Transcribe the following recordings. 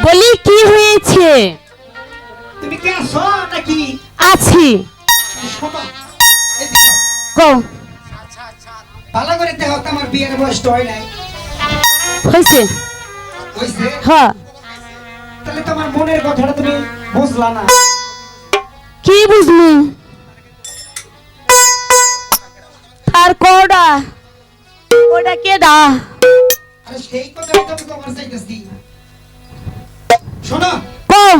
বলি কি হয়েছে? তুমি কি আছো নাকি? আছি। শোনো, এদিকে কও। ভালো করে দেখো তো আমার বিয়ের বয়স হয় নাই। হয়েছে? হইছে? হ্যাঁ। তাহলে তোমার মনের কথাটা তুমি বুঝলা না। কি বুঝলি? তার কোডা ওটা কেডা? আরে সেই কথাই তো আমি তোমার চাইতেছি। শোনো, কও।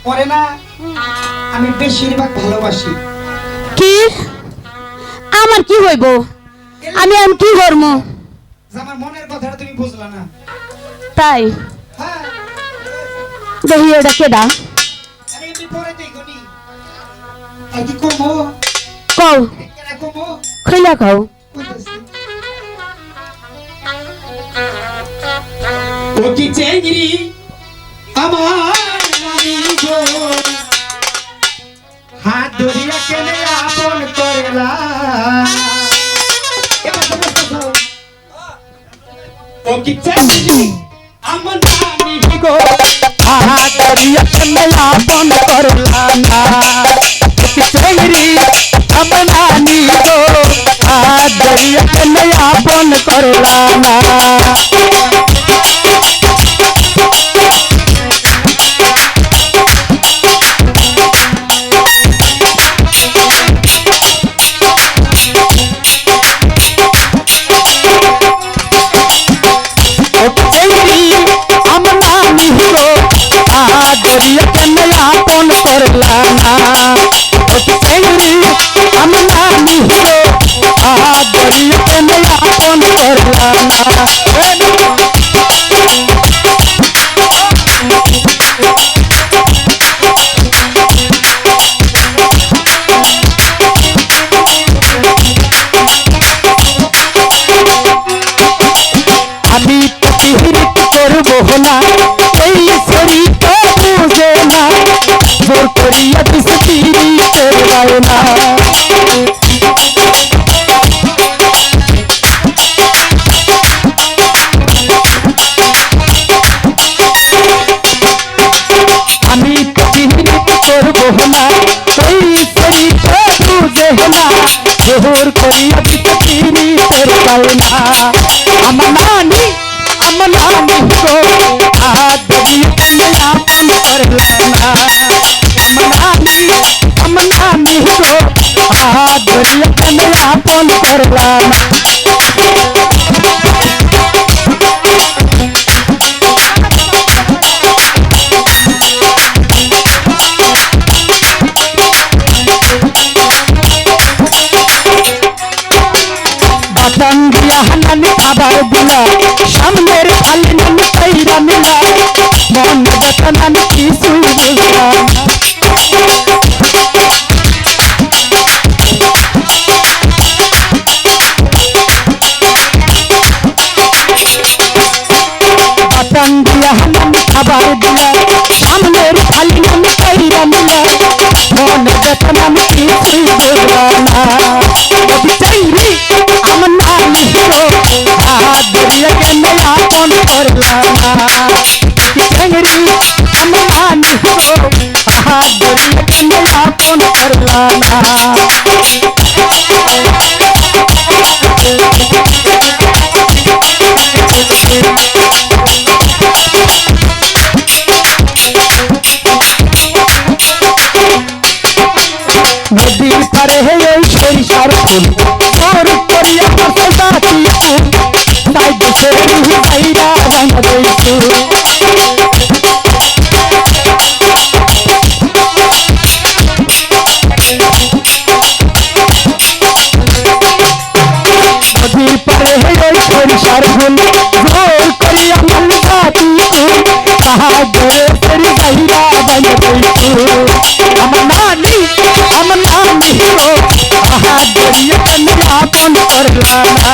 পরে না আমি বেশিরভাগ ভালোবাসি। কি? আমার কি হইব? আমি কি করব? যে আমার মনের কথাটা তুমি বুঝলা না। তাই হ্যাঁ, দেখি ওটা কেডা? আরে আমি পরে দেখনি। আর কি কমো? কও। কেন কমো? খইলা কও। কইতাছি। ও কি চেংড়ি আমার নানি গো, হাত ধরিয়া কেনে আপন করেলা। এবার সমস্ত সব। ও কি চেংড়ি আমার নানি গো, হাত ধরিয়া কেনে আপন করলা না। কি চেংড়ি আমার নানি গো, হাত ধরিয়া কেনে আপন করলা না। দরিয়া কেন আপন করলা না। চেংড়ি আমি নামি হলো দরিয়া কেন আপন করলা না। আমি প্রতিহিত করবো না, এই শরীর বুঝে না, জোর করিয়া দিছে পীড়িতের বায়না। আমি প্রতিহিত করবো না, এই শরীর বুঝে না, জোর করিয়া দিছে পীড়িতের বায়না। আমার নানি গো, হাত ধরিয়া কেন আপন করলা না। আমার নানি গো, হাত ধরিয়া কেন আপন করলা না। বাটান দিয়া নানি খাবার দিলা, সামনের থালি নানি কইরা নিলা, মন ব্যথা নানি কিছু বুঝলা না। বাটান দিয়া নানি খাবার দিলা, সামনের থালি নানি কইরা নিলা, মন ব্যথা নানি কিছু বুঝলা না। চেংড়ি আমার নানি গো, হাত ধরিয়া কেন আপন করলা না। চেংড়ি আমার নানি গো, হাত ধরিয়া কেন আপন করলা না। নদীর পারে ওই সরিষার ফুল, তোর করিয়া জাতি ফুল, তাই দেশের বাইরা বাংলাদেশ। নদীর পারে ওই সরিষার ফুল, তোর করিয়া জাতি ফুল, তাহা দেশের বাইরা বাংলাদেশ। আমার নানি গো, হাত ধরিয়া কেন আপন করলা না।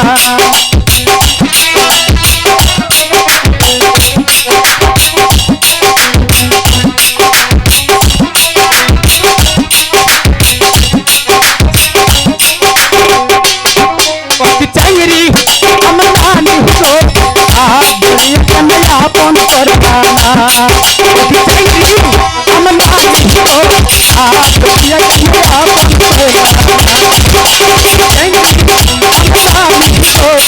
চেংড়ি আমার নানি গো, হাত ধরিয়া কেন আপন कभी चाहिए हम मानी को आप दिया किया अपन करेगा चाहिए हम मानी को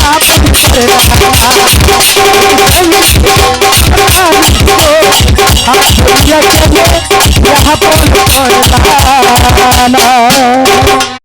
आप दिया किया अपन करेगा